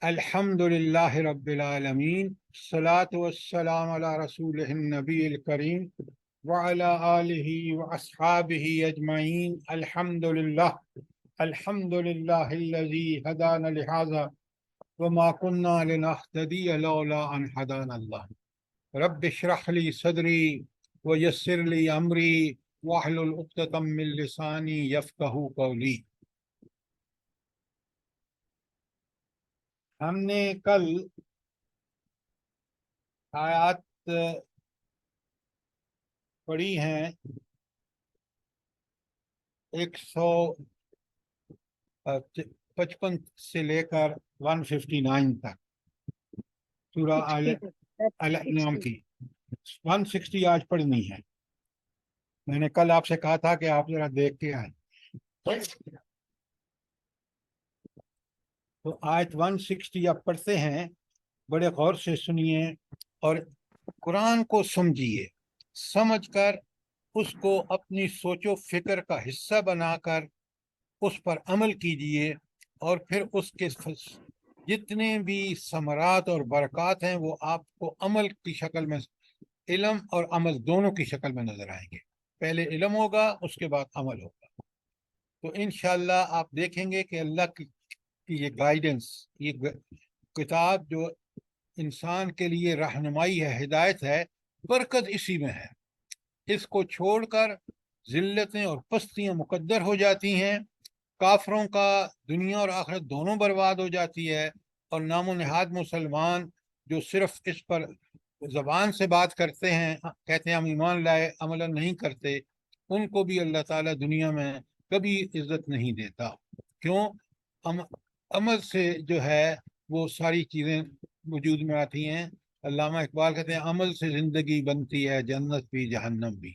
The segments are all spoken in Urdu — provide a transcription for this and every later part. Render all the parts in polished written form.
الحمد للہ رب العالمین، الصلاۃ والسلام علی رسولہ النبی الکریم وعلی آلہ واصحابہ اجمعین۔ الحمد للہ الذی ہدانا لہذا وما كنا لنهتدی لولا ان ہدانا اللہ۔ رب اشرح لی صدری ویسر لی امری واحلل عقدۃ من لسانی یفقہوا قولی۔ ہم نے کل آیات پڑھی ہیں 155 سے لے کر 159 تک سورہ الانعام کی۔ 160 آج پڑھنی ہے۔ میں نے کل آپ سے کہا تھا کہ آپ ذرا دیکھ کے آئیں، تو آیت 160 آپ پڑھتے ہیں، بڑے غور سے سنیے اور قرآن کو سمجھیے، سمجھ کر اس کو اپنی سوچ و فکر کا حصہ بنا کر اس پر عمل کیجئے، اور پھر اس کے جتنے بھی ثمرات اور برکات ہیں وہ آپ کو عمل کی شکل میں، علم اور عمل دونوں کی شکل میں نظر آئیں گے۔ پہلے علم ہوگا، اس کے بعد عمل ہوگا، تو انشاءاللہ آپ دیکھیں گے کہ اللہ کی یہ گائیڈنس، یہ کتاب جو انسان کے لیے رہنمائی ہے، ہدایت ہے، برکت اسی میں ہے۔ اس کو چھوڑ کر ذلتیں اور پستیاں مقدر ہو جاتی ہیں، کافروں کا دنیا اور آخرت دونوں برباد ہو جاتی ہے، اور نام و نہاد مسلمان جو صرف اس پر زبان سے بات کرتے ہیں، کہتے ہیں ہم ایمان لائے، عمل نہیں کرتے، ان کو بھی اللہ تعالیٰ دنیا میں کبھی عزت نہیں دیتا۔ کیوں؟ عمل سے جو ہے وہ ساری چیزیں وجود میں آتی ہیں۔ علامہ اقبال کہتے ہیں عمل سے زندگی بنتی ہے، جنت بھی جہنم بھی،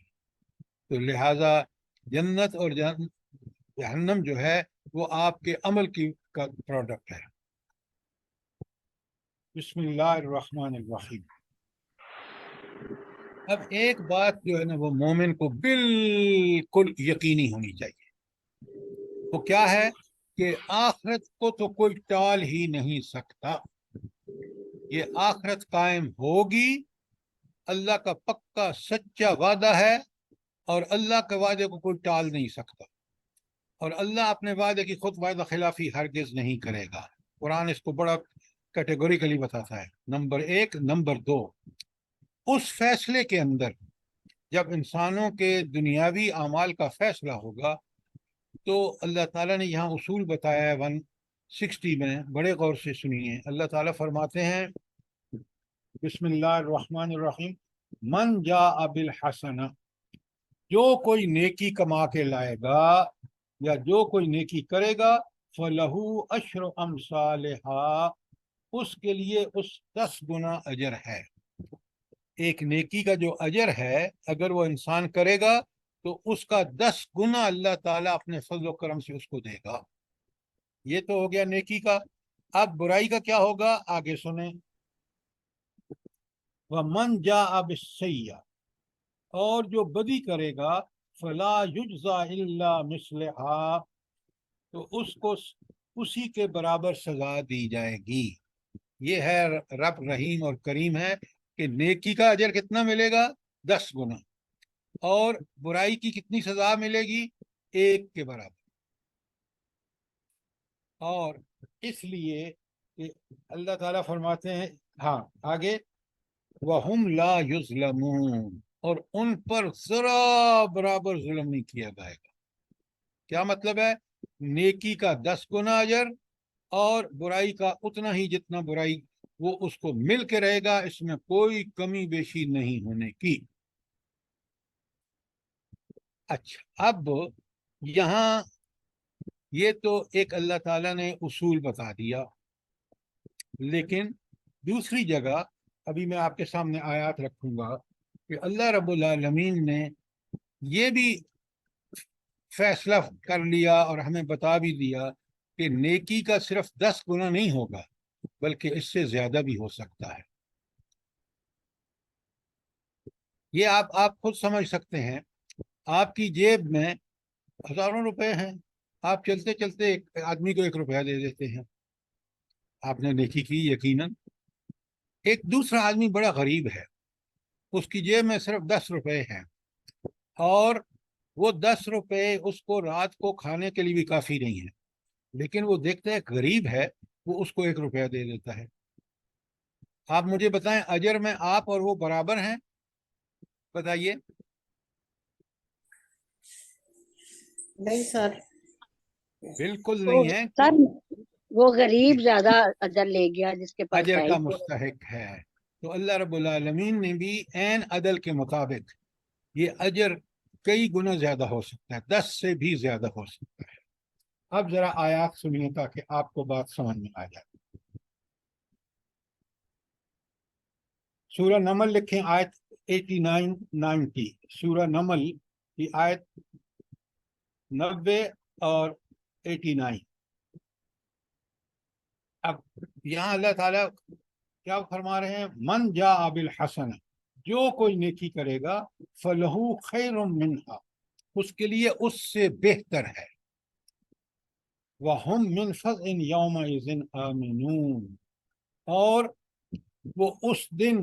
تو لہٰذا جنت اور جہنم جو ہے وہ آپ کے عمل کی کا پروڈکٹ ہے۔ بسم اللہ الرحمن الرحیم۔ اب ایک بات جو ہے نا وہ مومن کو بالکل یقینی ہونی چاہیے، وہ کیا ہے کہ آخرت کو تو کوئی ٹال ہی نہیں سکتا۔ یہ آخرت قائم ہوگی، اللہ کا پکا سچا وعدہ ہے، اور اللہ کے وعدے کو کوئی ٹال نہیں سکتا، اور اللہ اپنے وعدے کی خود وعدہ خلافی ہرگز نہیں کرے گا۔ قرآن اس کو بڑا کیٹیگوریکلی بتاتا ہے، نمبر 1۔ نمبر 2، اس فیصلے کے اندر جب انسانوں کے دنیاوی اعمال کا فیصلہ ہوگا تو اللہ تعالیٰ نے یہاں اصول بتایا ہے 160 میں، بڑے غور سے سنیے۔ اللہ تعالیٰ فرماتے ہیں بسم اللہ الرحمن الرحیم، من جاء بالحسنہ، جو کوئی نیکی کما کے لائے گا یا جو کوئی نیکی کرے گا، فَلَهُ عَشْرُ أَمْثَالِهَا، اس کے لیے اس 10 گنا اجر ہے۔ ایک نیکی کا جو اجر ہے اگر وہ انسان کرے گا تو اس کا 10 گنا اللہ تعالیٰ اپنے فضل و کرم سے اس کو دے گا۔ یہ تو ہو گیا نیکی کا۔ اب برائی کا کیا ہوگا، آگے سنیں۔ وَمَنْ جَاءَ بِالسَّيِّئَةِ، اور جو بدی کرے گا، فَلَا يُجْزَى إِلَّا مِثْلَهَا، تو اس کو اسی کے برابر سزا دی جائے گی۔ یہ ہے رب رحیم اور کریم ہے کہ نیکی کا اجر کتنا ملے گا، 10 گنا، اور برائی کی کتنی سزا ملے گی، 1 کے برابر۔ اور اس لیے کہ اللہ تعالیٰ فرماتے ہیں، ہاں آگے، وَهُمْ لَا يُظْلَمُونَ، اور ان پر ذرا برابر ظلم نہیں کیا جائے گا۔ کیا مطلب ہے؟ نیکی کا 10 گنا اجر اور برائی کا اتنا ہی جتنا برائی وہ اس کو مل کے رہے گا، اس میں کوئی کمی بیشی نہیں ہونے کی۔ اچھا، اب یہاں یہ تو ایک اللہ تعالیٰ نے اصول بتا دیا، لیکن دوسری جگہ ابھی میں آپ کے سامنے آیات رکھوں گا کہ اللہ رب العالمین نے یہ بھی فیصلہ کر لیا اور ہمیں بتا بھی دیا کہ نیکی کا صرف 10 گنا نہیں ہوگا بلکہ اس سے زیادہ بھی ہو سکتا ہے۔ یہ آپ خود سمجھ سکتے ہیں، آپ کی جیب میں ہزاروں روپے ہیں، آپ چلتے چلتے ایک آدمی کو 1 روپیہ دے دیتے ہیں، آپ نے نیکی کی یقیناً. ایک دوسرا آدمی بڑا غریب ہے, اس کی جیب میں صرف 10 روپے ہیں, اور وہ 10 روپے اس کو رات کو کھانے کے لیے بھی کافی نہیں ہے, لیکن وہ دیکھتا ہے غریب ہے, وہ اس کو 1 روپیہ دے دیتا ہے. آپ مجھے بتائیں اجر میں آپ اور وہ برابر ہیں؟ بتائیے. نہیں سر. بالکل تو نہیں ہے. سر وہ غریب زیادہ اجر لے گیا جس کے پاس اجر ہے کا ہی نہیں. مستحق ہے. تو اللہ رب العالمین نے بھی عین عدل کے مطابق یہ اجر کئی گنا زیادہ ہو سکتا ہے, 10 سے بھی زیادہ ہو سکتا ہے. اب ذرا آیات سنیے تاکہ آپ کو بات سمجھ میں آ جائے. سورہ نمل لکھیں, آیت 89-90. سورہ نمل کی آیت 90 اور 89. اب یہاں اللہ تعالیٰ کیا فرما رہے ہیں؟ من جاء بالحسن, جو کوئی نیکی کرے گا, فلہو خیر منہا, اس کے لیے اس سے بہتر ہے. وَهُمْ مِنْ فَزْعٍ يَوْمَئِذٍ آمِنُونَ, اور وہ اس دن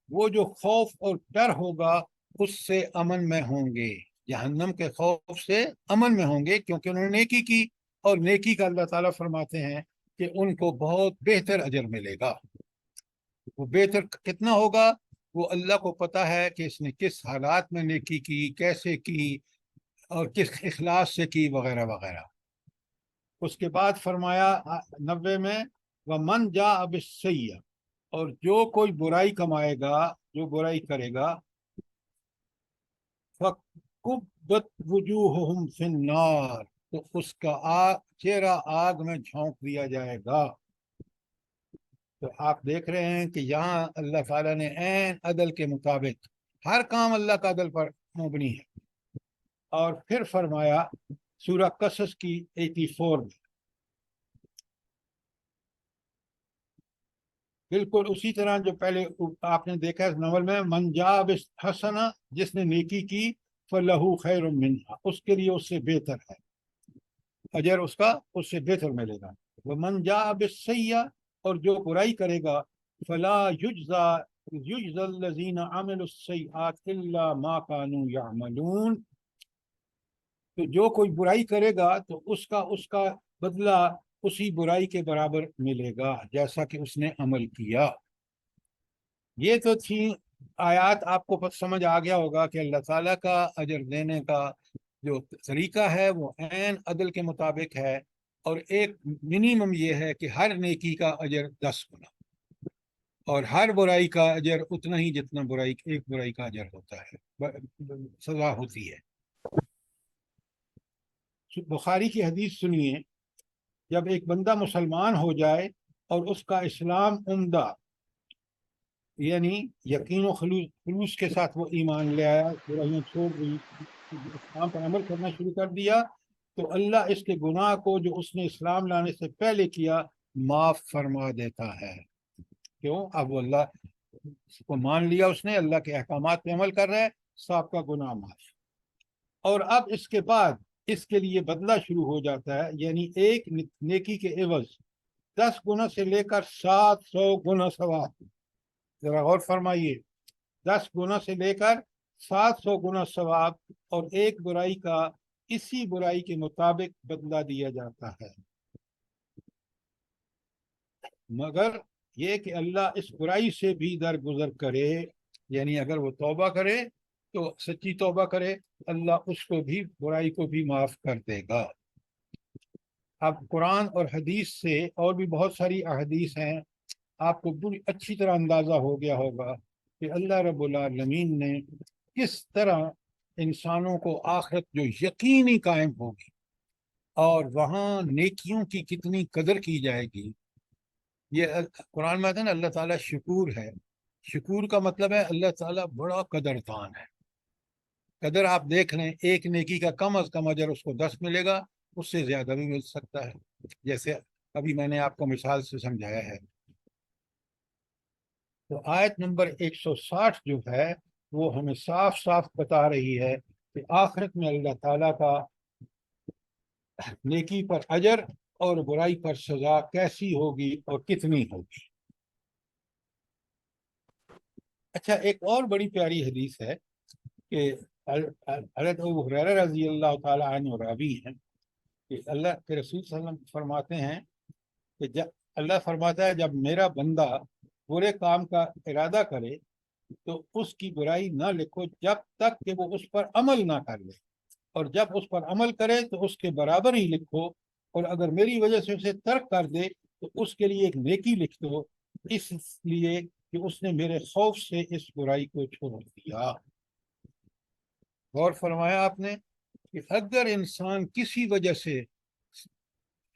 وہ جو خوف اور ڈر ہوگا اس سے امن میں ہوں گے. جہنم کے خوف سے امن میں ہوں گے کیونکہ انہوں نے نیکی کی, اور نیکی کا اللہ تعالیٰ فرماتے ہیں کہ ان کو بہت بہتر اجر ملے گا. وہ بہتر کتنا ہوگا وہ اللہ کو پتہ ہے کہ اس نے کس حالات میں نیکی کی, کیسے کی, اور کس اخلاص سے کی, وغیرہ وغیرہ. اس کے بعد فرمایا 90 میں, وَمَنْ جَاءَ بِالسَّيِّئَةِ, اور جو کوئی برائی کمائے گا, جو برائی کرے گا, فَكُبَّتْ وُجُوهُهُمْ فِي النَّارِ, تو اس کا چہرہ آگ میں جھونک دیا جائے گا. تو آپ دیکھ رہے ہیں کہ یہاں اللہ تعالیٰ نے عین عدل کے مطابق, ہر کام اللہ کا عدل پر مبنی ہے. اور پھر فرمایا سورہ قصص کی 84 میں, بالکل اسی طرح جو پہلے آپ نے دیکھا اس ناول میں, من جاء بالحسنہ, جس نے نیکی کی, فلہو خیر منہا, اس کے لیے اس سے بہتر ہے, اجر اس کا اس سے بہتر ملے گا. ومن جاء بالسیئہ, اور جو برائی کرے گا, فلا یجزی الذین عملوا السیئات الا ما كانوا یعملون, تو جو کوئی برائی کرے گا تو اس کا بدلہ اسی برائی کے برابر ملے گا جیسا کہ اس نے عمل کیا. یہ تو تھی آیات, آپ کو سمجھ آ گیا ہوگا کہ اللہ تعالیٰ کا اجر دینے کا جو طریقہ ہے وہ عین عدل کے مطابق ہے, اور ایک منیمم یہ ہے کہ ہر نیکی کا اجر 10 گنا, اور ہر برائی کا اجر اتنا ہی جتنا ایک برائی کا اجر ہوتا ہے, سزا ہوتی ہے. بخاری کی حدیث سنیے, جب ایک بندہ مسلمان ہو جائے اور اس کا اسلام عمدہ, یعنی یقین و خلوص کے ساتھ وہ ایمان لے آیا, برائیاں چھوڑ دی, اسلام پر عمل کرنا شروع کر دیا, تو اللہ اس کے گناہ کو جو اس نے اسلام لانے سے پہلے کیا معاف فرما دیتا ہے. کیوں؟ اب وہ اللہ کو مان لیا اس نے, اللہ کے احکامات پہ عمل کر رہا ہے, صاحب کا گناہ معاف. اور اب اس کے بعد اس کے لیے بدلہ شروع ہو جاتا ہے, یعنی ایک نیکی کے عوض 10 گنا سے لے کر 700 گنا ثواب. ذرا غور فرمائیے, 10 گنا سے لے کر 700 گنا ثواب, اور ایک برائی کا اسی برائی کے مطابق بدلہ دیا جاتا ہے. مگر یہ کہ اللہ اس برائی سے بھی درگزر کرے, یعنی اگر وہ توبہ کرے تو سچی توبہ کرے, اللہ اس کو بھی, برائی کو بھی معاف کر دے گا. اب قرآن اور حدیث سے اور بھی بہت ساری احادیث ہیں, آپ کو بڑی اچھی طرح اندازہ ہو گیا ہوگا کہ اللہ رب العالمین نے کس طرح انسانوں کو آخرت جو یقینی قائم ہوگی, اور وہاں نیکیوں کی کتنی قدر کی جائے گی. یہ قرآن میں آتا ہے نا, اللہ تعالیٰ شکور ہے. شکور کا مطلب ہے اللہ تعالیٰ بڑا قدردان ہے. قدر آپ دیکھ لیں, ایک نیکی کا کم از کم اجر اس کو 10 ملے گا, اس سے زیادہ بھی مل سکتا ہے, جیسے ابھی میں نے آپ کو مثال سے سمجھایا ہے. تو آیت نمبر 160 جو ہے وہ ہمیں صاف صاف بتا رہی ہے کہ آخرت میں اللہ تعالیٰ کا نیکی پر اجر اور برائی پر سزا کیسی ہوگی اور کتنی ہوگی۔ اچھا، ایک اور بڑی پیاری حدیث ہے کہ حضرت ابو ہریرہ رضی اللہ تعالی عنہ راوی ہیں کہ اللہ کے رسول صلی اللہ علیہ وسلم فرماتے ہیں کہ جب اللہ فرماتا ہے جب میرا بندہ برے کام کا ارادہ کرے تو اس کی برائی نہ لکھو جب تک کہ وہ اس پر عمل نہ کر لے، اور جب اس پر عمل کرے تو اس کے برابر ہی لکھو، اور اگر میری وجہ سے اسے ترک کر دے تو اس کے لیے ایک نیکی لکھ دو، اس لیے کہ اس نے میرے خوف سے اس برائی کو چھوڑ دیا۔ غور فرمایا آپ نے کہ اگر انسان کسی وجہ سے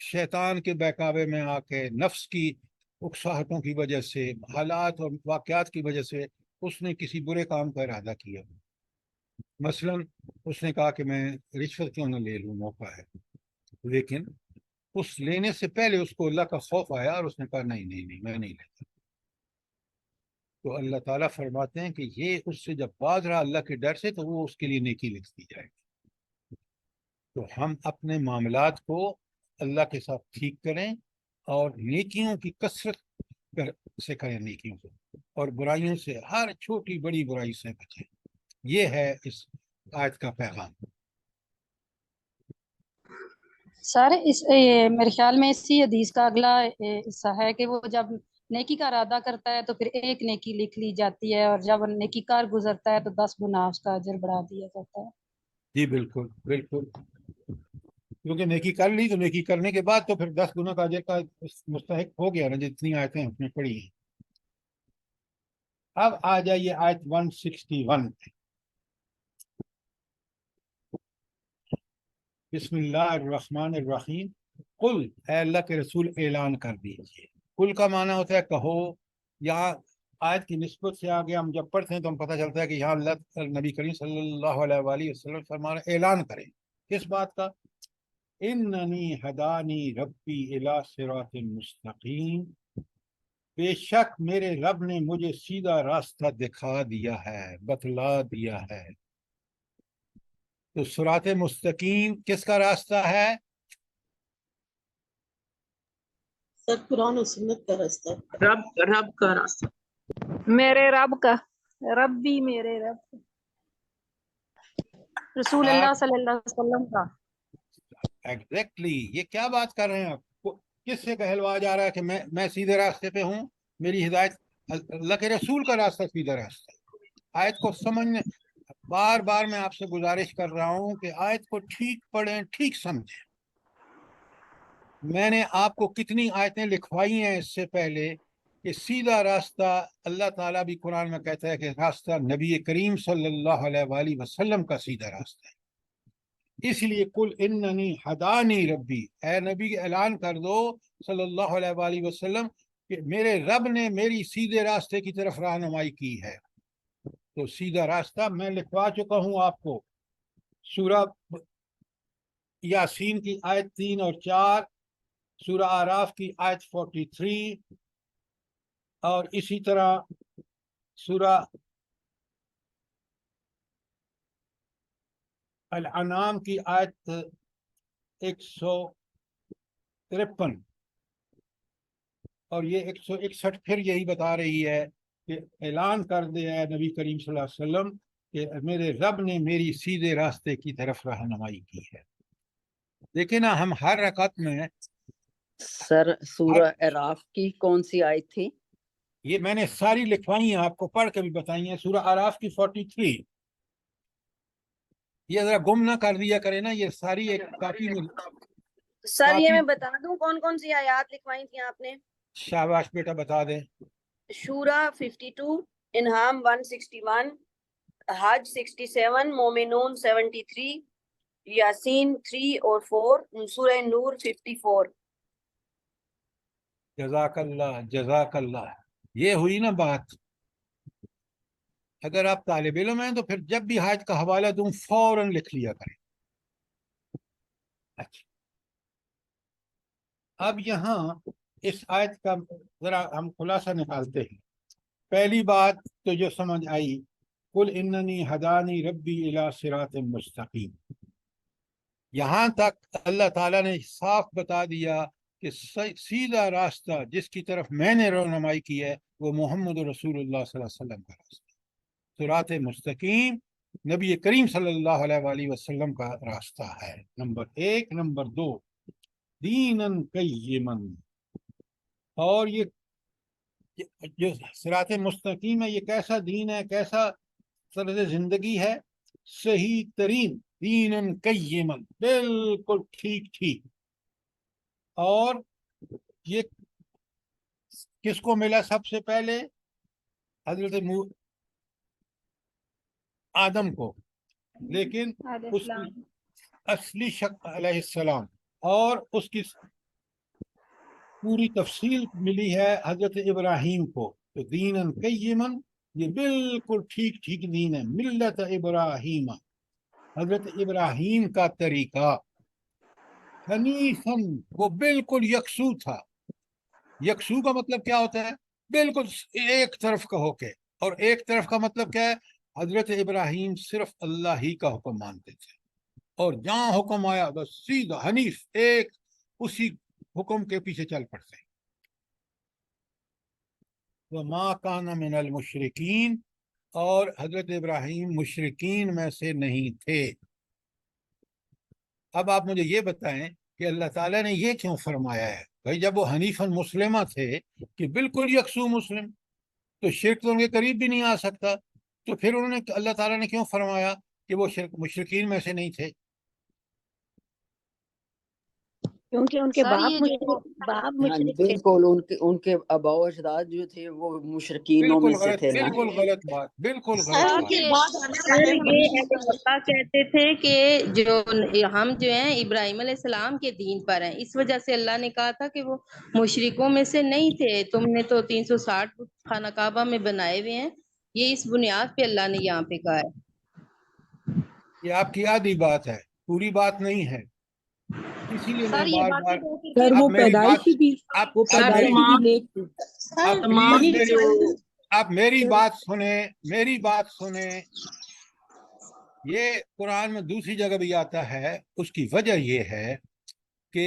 شیطان کے بہکاوے میں آ کے، نفس کی اکساہٹوں کی وجہ سے، حالات اور واقعات کی وجہ سے اس نے کسی برے کام کا ارادہ کیا، مثلا اس نے کہا کہ میں رشوت کیوں نہ لے لوں، موقع ہے، لیکن اس لینے سے پہلے اس کو اللہ کا خوف آیا اور اس نے کہا نہیں نہیں نہیں، میں نہیں لیتا، تو اللہ تعالیٰ فرماتے ہیں کہ یہ اس سے جب باز رہا اللہ کے ڈر سے تو وہ اس کے لیے نیکی لکھ دی جائے گی۔ تو ہم اپنے معاملات کو اللہ کے ساتھ ٹھیک کریں اور نیکیوں کی کثرت سے کریں، نیکیوں کو، اور برائیوں سے، ہر چھوٹی بڑی برائی سے بچیں۔ یہ ہے اس آیت کا پیغام۔ سر میرے خیال میں اسی حدیث کا اگلا حصہ ہے کہ وہ جب نیکی کا ارادہ کرتا ہے تو پھر ایک نیکی لکھ لی جاتی ہے، اور جب نیکی کار گزرتا ہے تو 10 گنا اس کا اجر بڑھا دیا جاتا ہے۔ جی بالکل بالکل، کیونکہ نیکی کر لی تو نیکی کرنے کے بعد تو پھر 10 گنا کا اجر کا مستحق ہو گیا نا، جتنی آیتیں اس نے پڑھی ہیں۔ اب آ جائیے آیت 161 پہ۔ بسم اللہ الرحمن الرحیم، قل، اے اللہ کے رسول اعلان کر دیجئے۔ قل کا معنی ہوتا ہے کہو۔ یہاں آیت کی نسبت سے آگے ہم جب پڑھتے ہیں تو ہم پتہ چلتا ہے کہ یہاں اللہ نبی کریم صلی اللہ علیہ وآلہ وسلم فرما رہے اعلان کریں کس بات کا؟ اننی ہدانی ربی الی صراط مستقیم، بے شک میرے رب نے مجھے سیدھا راستہ دکھا دیا ہے، بتلا دیا ہے۔ تو صراط مستقیم کس کا راستہ ہے؟ سر قرآن و سنت کا راستہ، رب کا راستہ، میرے رب کا، رب بھی میرے رب کا، رسول اللہ صلی اللہ علیہ وسلم کا۔ ایگزیکٹلی، یہ کیا بات کر رہے ہیں آپ؟ کس سے کہلوا جا رہا ہے کہ میں سیدھے راستے پہ ہوں؟ میری ہدایت اللہ کے رسول کا راستہ سیدھا راستہ ہے۔ آیت کو سمجھنے، بار بار میں آپ سے گزارش کر رہا ہوں کہ آیت کو ٹھیک پڑھیں، ٹھیک سمجھیں۔ میں نے آپ کو کتنی آیتیں لکھوائی ہیں اس سے پہلے کہ سیدھا راستہ، اللہ تعالیٰ بھی قرآن میں کہتا ہے کہ راستہ نبی کریم صلی اللہ علیہ وآلہ وسلم کا سیدھا راستہ ہے۔ اس لیے قل اننی ہدانی ربی، اے نبی اعلان کر دو صلی اللہ علیہ وآلہ وسلم کہ میرے رب نے میری سیدھے راستے کی طرف رہنمائی کی ہے۔ تو سیدھا راستہ میں لکھوا چکا ہوں آپ کو، سورہ یاسین کی آیت 3 اور 4، سورہ اعراف کی آیت 43، اور اسی طرح سورہ الانعام کی آیت 153، اور یہ 161 پھر یہی بتا رہی ہے کہ اعلان کر دے اے نبی کریم صلی اللہ علیہ وسلم کہ میرے رب نے میری سیدھے راستے کی طرف رہنمائی کی ہے۔ دیکھیں نا، ہم ہر رکعت میں، سر سورہ اعراف کی کون سی آیت تھی؟ یہ میں نے ساری لکھوائی ہیں، آپ کو پڑھ کے بھی بتائی ہیں، سورہ اعراف کی 43۔ یہ ذرا گم نہ کر دیا کرے نا، یہ ساری ایک کافی میں سر یہ میں بتا دوں کون کون سی آیات لکھوائی تھی آپ نے؟ شاباش بیٹا، بتا دیں۔ شورا 52، انعام 161، حج 67، مومنون 73، یاسین 3 اور 4، سورہ نور 54۔ جزاک اللہ، جزاک اللہ۔ یہ ہوئی نا بات۔ اگر آپ طالب علم ہیں تو پھر جب بھی حج کا حوالہ دوں فوراً لکھ لیا کریں۔ اچھا، اب یہاں اس آیت کا ذرا ہم خلاصہ نکالتے ہیں۔ پہلی بات تو جو سمجھ آئی، قل اننی ہدانی ربی الی صراط مستقیم، یہاں تک اللہ تعالیٰ نے صاف بتا دیا کہ سیدھا راستہ جس کی طرف میں نے رہنمائی کی ہے وہ محمد رسول اللہ صلی اللہ علیہ وسلم کا راستہ، صراط مستقیم نبی کریم صلی اللہ علیہ وآلہ وسلم کا راستہ ہے، نمبر 1۔ نمبر 2، دیناً قیماً، اور یہ جو صراط مستقیم ہے یہ کیسا دین ہے، کیسا طرز زندگی ہے؟ صحیح ترین، دیناً قیماً، بالکل ٹھیک ٹھیک۔ اور یہ کس کو ملا سب سے پہلے؟ حضرت آدم کو، لیکن اس کی اصلی شکل علیہ السلام، اور اس کی پوری تفصیل ملی ہے حضرت ابراہیم کو۔ تو دیناً قیماً یہ بالکل ٹھیک ٹھیک دین ہے، ملت ابراہیم، حضرت ابراہیم کا طریقہ، حنیفاً وہ بالکل یکسو تھا۔ یکسو کا مطلب کیا ہوتا ہے؟ بالکل ایک طرف کا ہو کے، اور ایک طرف کا مطلب کیا ہے؟ حضرت ابراہیم صرف اللہ ہی کا حکم مانتے تھے، اور جہاں حکم آیا بس سیدھا حنیف، ایک اسی حکم کے پیچھے چل پڑتے ہیں۔ وَمَا كَانَ مِنَ الْمُشْرِكِينَ، اور حضرت ابراہیم مشرکین میں سے نہیں تھے۔ اب آپ مجھے یہ بتائیں کہ اللہ تعالیٰ نے یہ کیوں فرمایا ہے؟ بھائی جب وہ حنیفاً مسلمہ تھے کہ بالکل یکسو مسلم، تو شرک تو ان کے قریب بھی نہیں آ سکتا، تو پھر انہوں نے اللہ تعالیٰ نے کیوں فرمایا کہ وہ مشرکین میں سے نہیں تھے؟ کیونکہ ان کے سر باپ یہ جو باپ ہاں مشرک تھے۔ بالکل، ان کے آباء و اجداد جو تھے وہ مشرکینوں بالکل میں سے غلط، تھے نا۔ بالکل غلط بات، بالکل سر غلط ان بات۔ کے بعد آنے سر والے یہ اہل مکہ کہتے تھے کہ ہم جو ہیں ابراہیم علیہ السلام کے دین پر ہیں، اس وجہ سے اللہ نے کہا تھا کہ وہ مشرکوں میں سے نہیں تھے، تم نے تو 360 خانہ کعبہ میں بنائے ہوئے ہیں، یہ اس بنیاد پہ اللہ نے یہاں پہ کہا ہے۔ یہ آپ کی آدھی بات ہے، پوری بات نہیں ہے، اسی لیے میں سر یہ بار باتیں بار، کہتے سر تھے اب وہ میری بات، پیدائشی بھی، اب وہ اب سر میری پیدائشی بھی تمام نیک تھی۔ سر اب تمام پلیز ہی میری، اسرائیل اب میری بات سنیں، میری بات سنیں۔ یہ قرآن میں دوسری جگہ بھی آتا ہے، اس کی وجہ یہ ہے کہ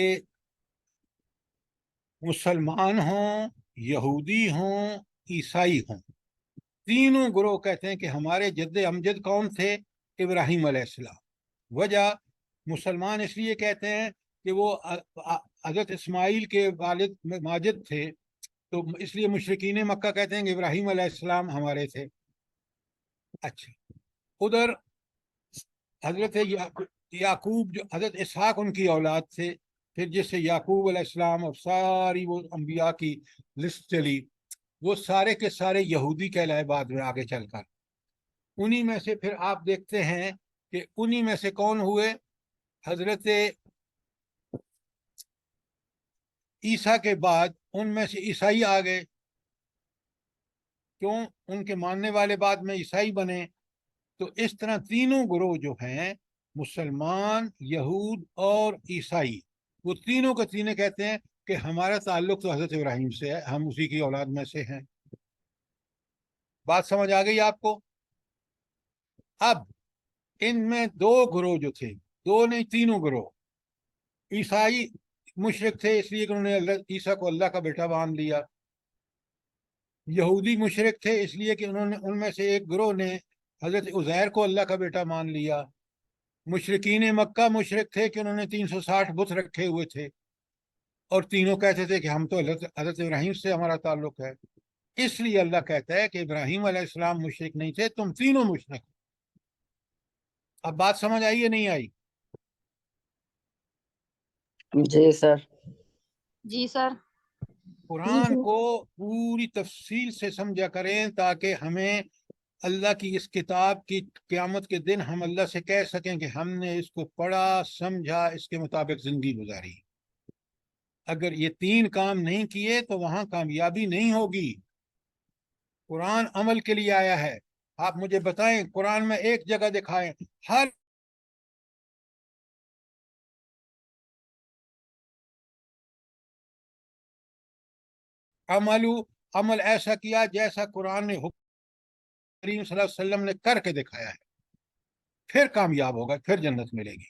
مسلمان ہوں، یہودی ہوں، عیسائی ہوں، تینوں گروہ کہتے ہیں کہ ہمارے جد امجد کون تھے؟ ابراہیم علیہ السلام۔ وجہ، مسلمان اس لیے کہتے ہیں کہ وہ حضرت اسماعیل کے والد ماجد تھے، تو اس لیے مشرکین مکہ کہتے ہیں کہ ابراہیم علیہ السلام ہمارے تھے۔ اچھا، ادھر حضرت یعقوب، جو حضرت اسحاق ان کی اولاد تھے، پھر جس سے یعقوب علیہ السلام اور ساری وہ انبیاء کی لسٹ چلی، وہ سارے کے سارے یہودی کہلائے بعد میں آگے چل کر۔ انہی میں سے پھر آپ دیکھتے ہیں کہ انہی میں سے کون ہوئے؟ حضرت عیسیٰ کے بعد ان میں سے عیسائی آ گئے، کیوں؟ ان کے ماننے والے بعد میں عیسائی بنے۔ تو اس طرح تینوں گروہ جو ہیں، مسلمان، یہود اور عیسائی، وہ تینوں کے تینوں کہتے ہیں کہ ہمارا تعلق تو حضرت ابراہیم سے ہے، ہم اسی کی اولاد میں سے ہیں۔ بات سمجھ آ گئی آپ کو؟ اب ان میں دو گروہ جو تھے، دو نہیں تینوں گروہ، عیسائی مشرک تھے اس لیے کہ انہوں نے عیسیٰ کو اللہ کا بیٹا مان لیا، یہودی مشرک تھے اس لیے کہ انہوں نے، ان میں سے ایک گروہ نے حضرت عزیر کو اللہ کا بیٹا مان لیا، مشرکین مکہ مشرک تھے کہ انہوں نے 360 بت رکھے ہوئے تھے، اور تینوں کہتے تھے کہ ہم تو حضرت ابراہیم سے ہمارا تعلق ہے۔ اس لیے اللہ کہتا ہے کہ ابراہیم علیہ السلام مشرک نہیں تھے، تم تینوں مشرک۔ اب بات سمجھ آئی یا نہیں آئی؟ جی سر۔ جی سر۔ قرآن کو پوری تفصیل سے سمجھا کریں تاکہ ہمیں اللہ کی اس کتاب کی قیامت کے دن ہم اللہ سے کہہ سکیں کہ ہم نے اس کو پڑھا، سمجھا، اس کے مطابق زندگی گزاری۔ اگر یہ تین کام نہیں کیے تو وہاں کامیابی نہیں ہوگی۔ قرآن عمل کے لیے آیا ہے۔ آپ مجھے بتائیں، قرآن میں ایک جگہ دکھائیں ہر عمل ایسا کیا جیسا قرآن نے کریم صلی اللہ علیہ وسلم نے کر کے دکھایا ہے، پھر کامیاب ہوگا، پھر جنت ملے گی۔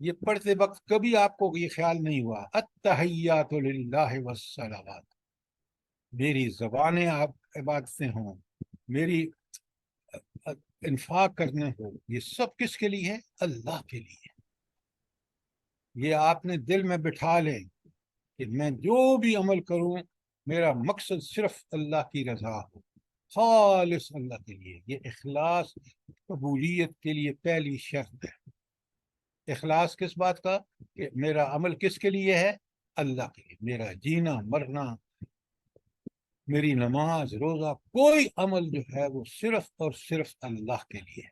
یہ پڑھتے وقت کبھی آپ کو یہ خیال نہیں ہوا التحیات للہ والصلوات، میری زبانیں آپ عبادتیں ہوں، میری انفاق کرنے ہو، یہ سب کس کے لیے ہے؟ اللہ کے لیے. یہ آپ نے دل میں بٹھا لیں کہ میں جو بھی عمل کروں میرا مقصد صرف اللہ کی رضا ہو، خالص اللہ کے لیے. یہ اخلاص قبولیت کے لیے پہلی شرط ہے. اخلاص کس بات کا؟ کہ میرا عمل کس کے لیے ہے؟ اللہ کے لیے. میرا جینا مرنا، میری نماز روزہ، کوئی عمل جو ہے وہ صرف اور صرف اللہ کے لیے.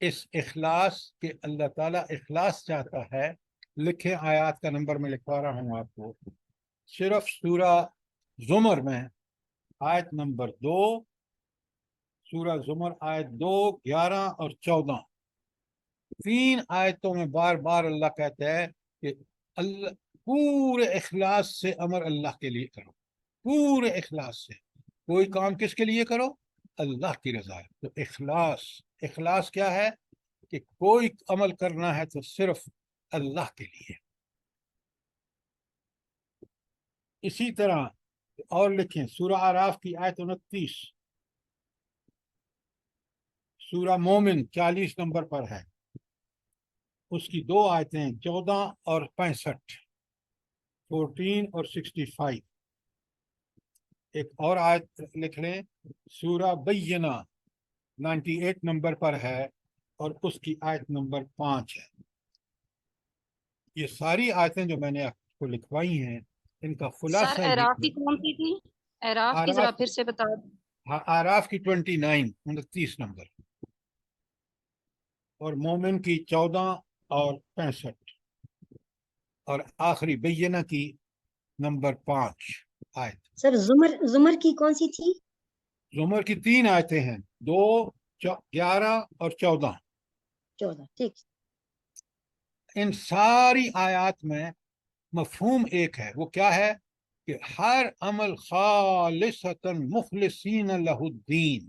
اس اخلاص کے اللہ تعالیٰ اخلاص چاہتا ہے. لکھیں آیات کا نمبر میں لکھوا رہا ہوں آپ کو. صرف سورہ زمر میں آیت نمبر 2، سورہ زمر آیت 2، 11 اور 14، 3 آیتوں میں بار بار اللہ کہتا ہے کہ اللہ پورے اخلاص سے عمل اللہ کے لیے کرو، پورے اخلاص سے. کوئی کام کس کے لیے کرو؟ اللہ کی رضا ہے. تو اخلاص کیا ہے؟ کہ کوئی عمل کرنا ہے تو صرف اللہ کے لیے. اسی طرح اور لکھیں سورہ اعراف کی آیت 29، سورہ مومن 40 نمبر پر ہے، اس کی 2 آیتیں 14 اور 65، 14 اور 65. ایک اور آیت لکھ لیں سورہ بینہ 98 نمبر پر ہے اور اس کی آیت نمبر 5 ہے. یہ ساری آیتیں جو میں نے آپ کو لکھوائی ہیں ان کا سر خلاصہ اعراف کی یہ کون سی تھی؟ اعراف کی ذرا آراف پھر سے بتا دیں. آراف کی 29 نمبر اور مومن کی 14 اور 65 اور آخری بینہ کی نمبر 5 آیت. سر زمر کی کون سی تھی؟ زمر کی 3 آیتیں ہیں، 2، 11 اور 14. 14. ٹھیک. ان ساری آیات میں مفہوم ایک ہے، وہ کیا ہے؟ کہ ہر عمل خالصتاً مخلصین لہ الدین،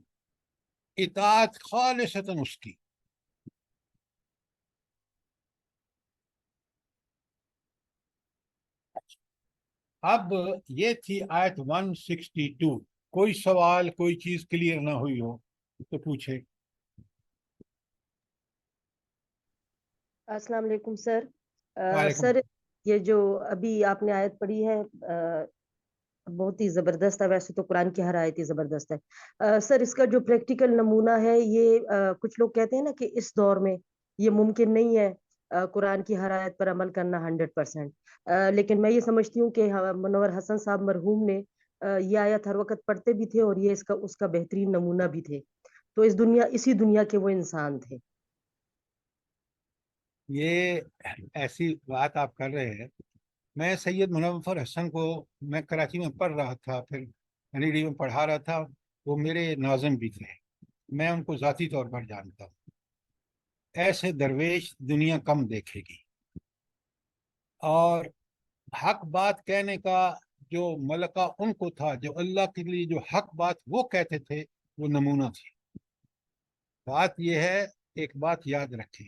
اطاعت خالصتاً اس کی. اب یہ تھی آیت 162. کوئی سوال، کوئی چیز کلیئر نہ ہوئی ہو تو پوچھے. السلام علیکم سر. وعلیکم. سر یہ جو ابھی آپ نے آیت پڑھی ہے بہت ہی زبردست ہے. ویسے تو قرآن کی ہر آیت ہی زبردست ہے. سر اس کا جو پریکٹیکل نمونہ ہے یہ کچھ لوگ کہتے ہیں نا کہ اس دور میں یہ ممکن نہیں ہے قرآن کی ہر آیت پر عمل کرنا 100%. لیکن میں یہ سمجھتی ہوں کہ منور حسن صاحب مرحوم نے یہ آیت ہر وقت پڑھتے بھی تھے اور یہ اس کا بہترین نمونہ بھی تھے. تو اسی دنیا کے وہ انسان تھے. یہ ایسی بات آپ کر رہے ہیں. میں سید منور حسن کو میں کراچی میں پڑھ رہا تھا، پھر NED میں پڑھا رہا تھا. وہ میرے ناظم بھی تھے، میں ان کو ذاتی طور پر جانتا ہوں. ایسے درویش دنیا کم دیکھے گی، اور حق بات کہنے کا جو ملکہ ان کو تھا، جو اللہ کے لیے جو حق بات وہ کہتے تھے، وہ نمونہ تھی. بات یہ ہے، ایک بات یاد رکھیں،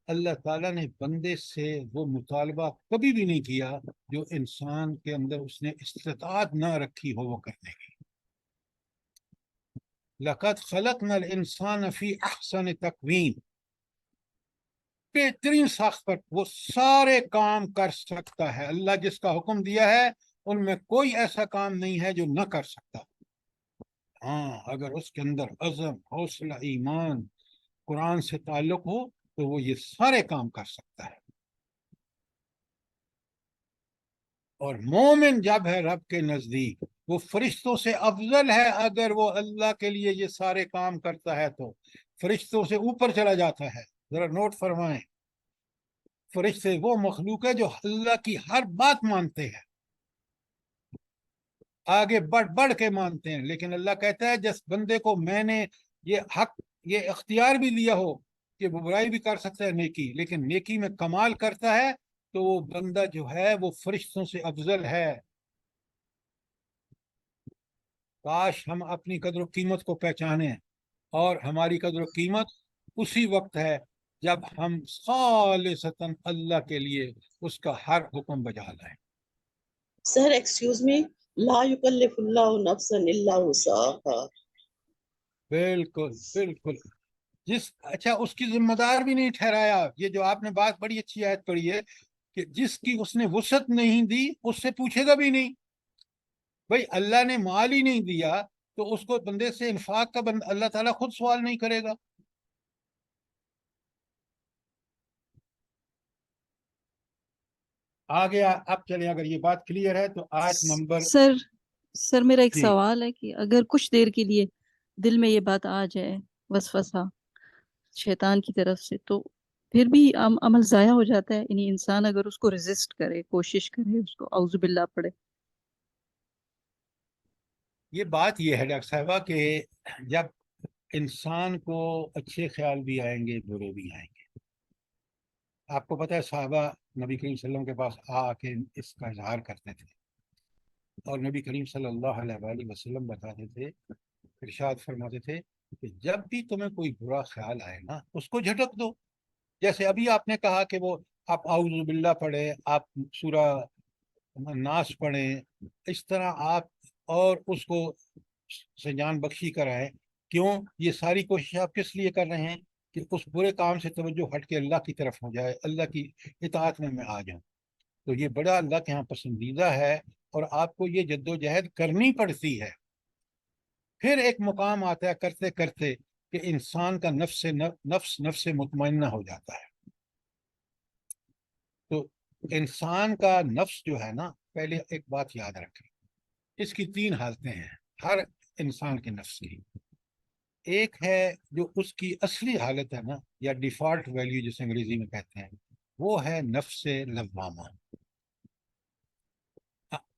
اللہ تعالیٰ نے بندے سے وہ مطالبہ کبھی بھی نہیں کیا جو انسان کے اندر اس نے استطاعت نہ رکھی ہو وہ کرنے کی. لَقَدْ خَلَقْنَا الْإِنسَانَ فِي أَحْسَنِ تَقْوِيمٍ، بہترین ساخت پر وہ سارے کام کر سکتا ہے. اللہ جس کا حکم دیا ہے ان میں کوئی ایسا کام نہیں ہے جو نہ کر سکتا. ہاں، اگر اس کے اندر عزم، حوصلہ، ایمان، قرآن سے تعلق ہو تو وہ یہ سارے کام کر سکتا ہے. اور مومن جب ہے رب کے نزدیک وہ فرشتوں سے افضل ہے. اگر وہ اللہ کے لیے یہ سارے کام کرتا ہے تو فرشتوں سے اوپر چلا جاتا ہے. ذرا نوٹ فرمائیں، فرشتے وہ مخلوق ہے جو اللہ کی ہر بات مانتے ہیں، آگے بڑھ کے مانتے ہیں. لیکن اللہ کہتا ہے جس بندے کو میں نے یہ حق، یہ اختیار بھی دیا ہو کہ وہ برائی بھی کر سکتا ہے نیکی، لیکن نیکی میں کمال کرتا ہے، تو وہ بندہ جو ہے وہ فرشتوں سے افضل ہے. کاش ہم اپنی قدر و قیمت کو پہچانیں، اور ہماری قدر و قیمت اسی وقت ہے جب ہم خالصتاً اللہ کے لیے اس کا ہر حکم بجا لائیں. سر ایکسکیوز می، لا یکلف اللہ نفسا الا وسعها. بالکل بالکل. اچھا اس کی ذمہ دار بھی نہیں ٹھہرایا. یہ جو آپ نے بات بڑی اچھی آیت پڑھی ہے کہ جس کی اس نے وسعت نہیں دی اس سے پوچھے گا بھی نہیں. بھائی اللہ نے مال ہی نہیں دیا تو اس کو بندے سے انفاق کا اللہ تعالیٰ خود سوال نہیں کرے گا. آگے اب چلیں، اگر یہ بات کلیئر ہے تو آیت نمبر. سر میرا ایک جی سوال ہے کہ اگر کچھ دیر کے لیے دل میں یہ بات آ جائے وسوسہ شیطان کی طرف سے، تو پھر بھی عمل ضائع ہو جاتا ہے؟ یعنی انسان اگر اس کو ریزسٹ کرے، کوشش کرے، اس کو اعوذ باللہ پڑھے. یہ بات یہ ہے ڈاکٹر صاحبہ کہ جب انسان کو اچھے خیال بھی آئیں گے برے بھی آئیں گے. آپ کو پتہ ہے صحابہ نبی کریم صلی اللہ علیہ وسلم کے پاس آ کے اس کا اظہار کرتے تھے اور نبی کریم صلی اللہ علیہ وآلہ وسلم بتاتے تھے، ارشاد فرماتے تھے کہ جب بھی تمہیں کوئی برا خیال آئے نا اس کو جھٹک دو. جیسے ابھی آپ نے کہا کہ وہ آپ اعوذ باللہ پڑھیں، آپ سورہ ناس پڑھیں، اس طرح آپ اور اس کو سے جان بخشی کرائیں. کیوں؟ یہ ساری کوشش آپ کس لیے کر رہے ہیں؟ کہ اس برے کام سے توجہ ہٹ کے اللہ کی طرف ہو جائے، اللہ کی اطاعت میں آ جاؤں. تو یہ بڑا اللہ کے ہاں پسندیدہ ہے اور آپ کو یہ جد و جہد کرنی پڑتی ہے. پھر ایک مقام آتا ہے کرتے کرتے کہ انسان کا نفس مطمئنہ ہو جاتا ہے. تو انسان کا نفس جو ہے نا، پہلے ایک بات یاد رکھیں، اس کی 3 حالتیں ہیں ہر انسان کے نفس کی. ایک ہے جو اس کی اصلی حالت ہے نا، یا ڈیفالٹ ویلیو جسے انگریزی میں کہتے ہیں، وہ ہے نفس لوامہ.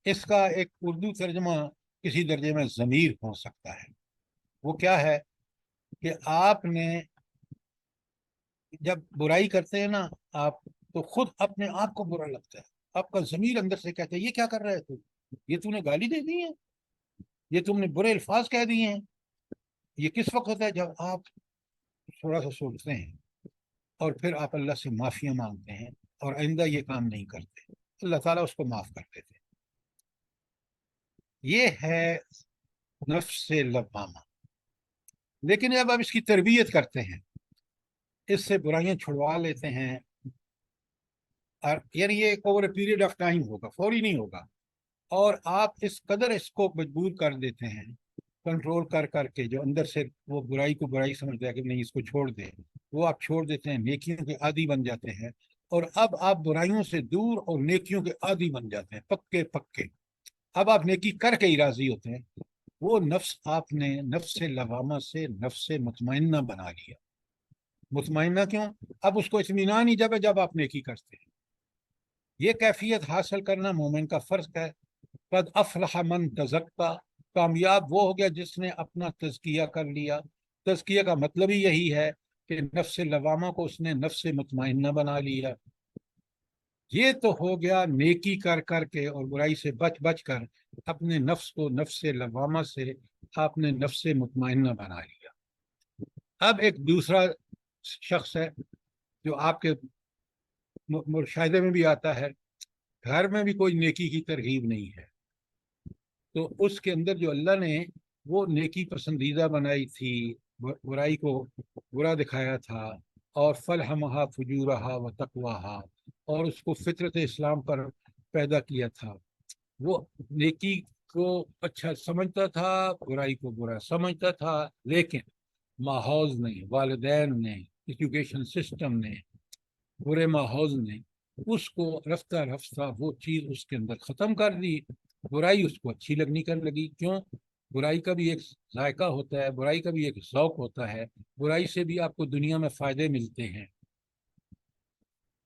اس کا ایک اردو ترجمہ کسی درجے میں ضمیر ہو سکتا ہے. وہ کیا ہے کہ آپ نے جب برائی کرتے ہیں نا آپ، تو خود اپنے آپ کو برا لگتا ہے. آپ کا ضمیر اندر سے کہتا ہے یہ کیا کر رہے تھے، یہ تم نے گالی دے دی ہے، یہ تم نے برے الفاظ کہہ دیے ہیں. یہ کس وقت ہوتا ہے؟ جب آپ تھوڑا سا سوچتے ہیں اور پھر آپ اللہ سے معافیاں مانگتے ہیں اور آئندہ یہ کام نہیں کرتے، اللہ تعالیٰ اس کو معاف کر دیتے. یہ ہے نفس لوامہ. لیکن جب آپ اس کی تربیت کرتے ہیں، اس سے برائیاں چھڑوا لیتے ہیں، اور یعنی یہ ایک over a period of time ہوگا، فوری نہیں ہوگا، اور آپ اس قدر اس کو مجبور کر دیتے ہیں کنٹرول کر کر کے، جو اندر سے وہ برائی کو برائی سمجھتا ہے کہ نہیں اس کو چھوڑ دے، وہ آپ چھوڑ دیتے ہیں، نیکیوں کے عادی بن جاتے ہیں. اور اب آپ برائیوں سے دور اور نیکیوں کے عادی بن جاتے ہیں، پکے پکے. اب آپ نیکی کر کے ہی راضی ہوتے ہیں. وہ نفس آپ نے نفس لوامہ سے نفس مطمئنہ بنا لیا. مطمئنہ کیوں؟ اب اس کو اطمینان ہی جب آپ نیکی کرتے ہیں. یہ کیفیت حاصل کرنا مومن کا فرض ہے. قد افلح من تزکا، کامیاب وہ ہو گیا جس نے اپنا تزکیہ کر لیا. تزکیہ کا مطلب ہی یہی ہے کہ نفس لوامہ کو اس نے نفس مطمئنہ بنا لیا. یہ تو ہو گیا نیکی کر کر کے اور برائی سے بچ بچ کر اپنے نفس کو نفس لوامہ سے آپ نے نفس مطمئنہ بنا لیا. اب ایک دوسرا شخص ہے جو آپ کے مشاہدے میں بھی آتا ہے، گھر میں بھی کوئی نیکی کی ترغیب نہیں ہے، تو اس کے اندر جو اللہ نے وہ نیکی پسندیدہ بنائی تھی، برائی کو برا دکھایا تھا، اور فلہمہا فجورہا و تقواہا، اور اس کو فطرت اسلام پر پیدا کیا تھا. وہ نیکی کو اچھا سمجھتا تھا، برائی کو برا سمجھتا تھا، لیکن ماحول نے، والدین نے، ایجوکیشن سسٹم نے، برے ماحول نے اس کو رفتہ رفتہ وہ چیز اس کے اندر ختم کر دی. برائی اس کو اچھی لگنی کر لگی. کیوں؟ برائی کا بھی ایک ذائقہ ہوتا ہے، برائی کا بھی ایک ذوق ہوتا ہے، برائی سے بھی آپ کو دنیا میں فائدے ملتے ہیں.